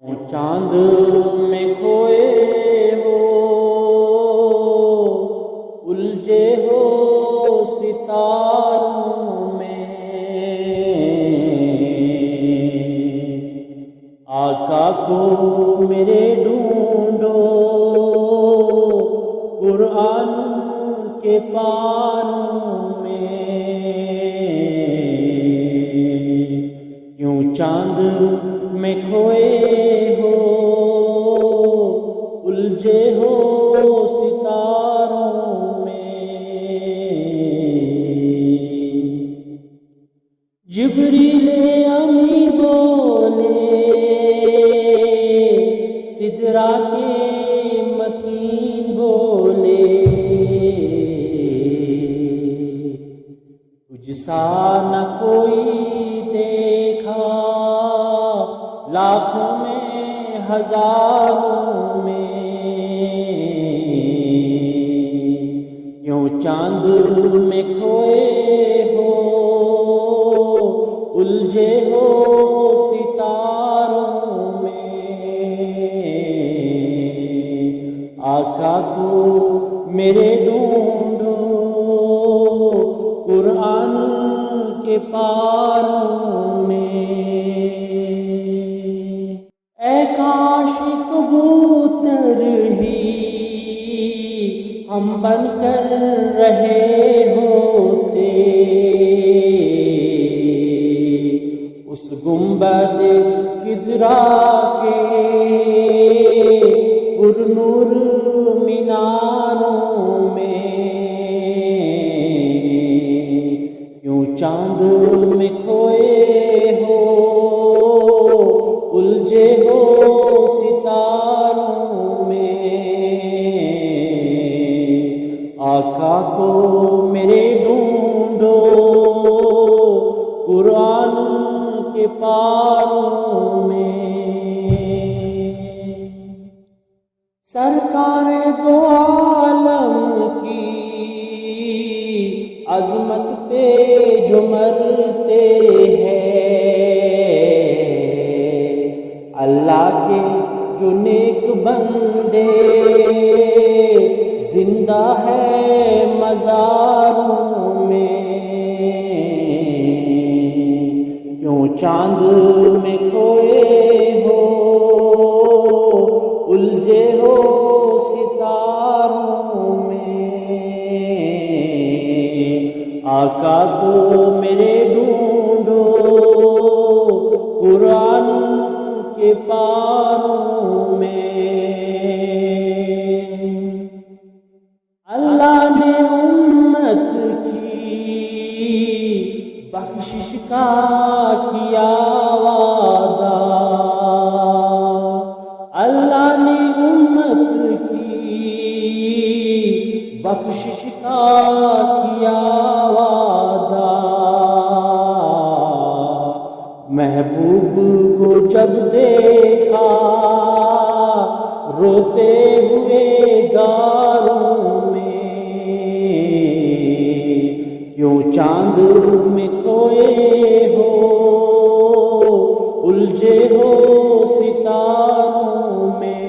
چاند میں کھوئے ہو، الجھے ہو ستاروں میں، آقا کو میرے ڈھونڈو قرآن کے پاروں میں، کیوں چاند میں کھوئے ہو، الجھے ہو ستاروں میں۔ جبریل امی بولے سدرا کے متین بولے، تجھ سا نہ کوئی دیکھا لاکھوں میں ہزاروں میں، کیوں چاند میں کھوئے ہو، الجھے ہو ستاروں میں، آقا کو میرے ڈھونڈو قرآن کے پاروں میں۔ اے کاش کبوتر ہی ہم بن کر رہے ہوتے، اس گنبد خضرا کے پر نور میناروں میں، کیوں چاند میں کھوئے ہو، الجھے ہو ستاروں میں، آقا کو میرے ڈھونڈو قرآن کے پاروں میں۔ سرکار دو عالم کی عظمت پہ جو مرتے ہیں، اللہ کے جو نیک بندے زندہ ہے مزاروں میں، کیوں چاند میں کھوئے ہو، الجھے ہو ستاروں میں، آقا کو میرے ڈھونڈو قرآن کے پاروں میں۔ اللہ نے امت کی بخشش کا کیا وعدہ، اللہ نے امت کی بخشش کا کیا وعدہ، محبوب کو جب دیکھا روتے ہوئے غاروں میں، کیوں چاند میں کھوئے ہو، الجھے ہو ستاروں میں،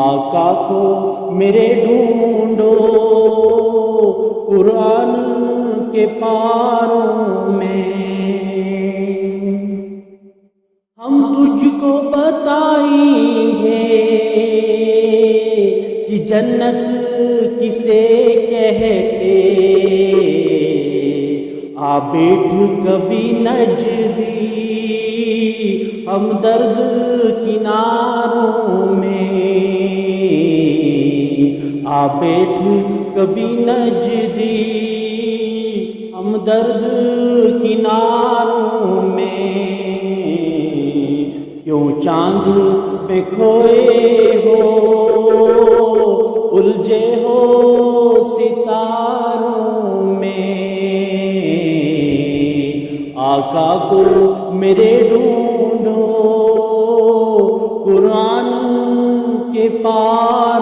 آقا کو میرے ڈھونڈو قرآن کے پاروں میں۔ ہم تجھ کو بتائیں گے کہ جنت کسے کہتے، آ بیٹھ کبھی نجدی ہم درد کناروں میں، آ بیٹھ کبھی نجدی ہم درد کناروں میں، کیوں چاند پہ کھوئے ہو، الجھے ہو ستاروں میں، آقا کو میرے ڈھونڈو قرآن کے پار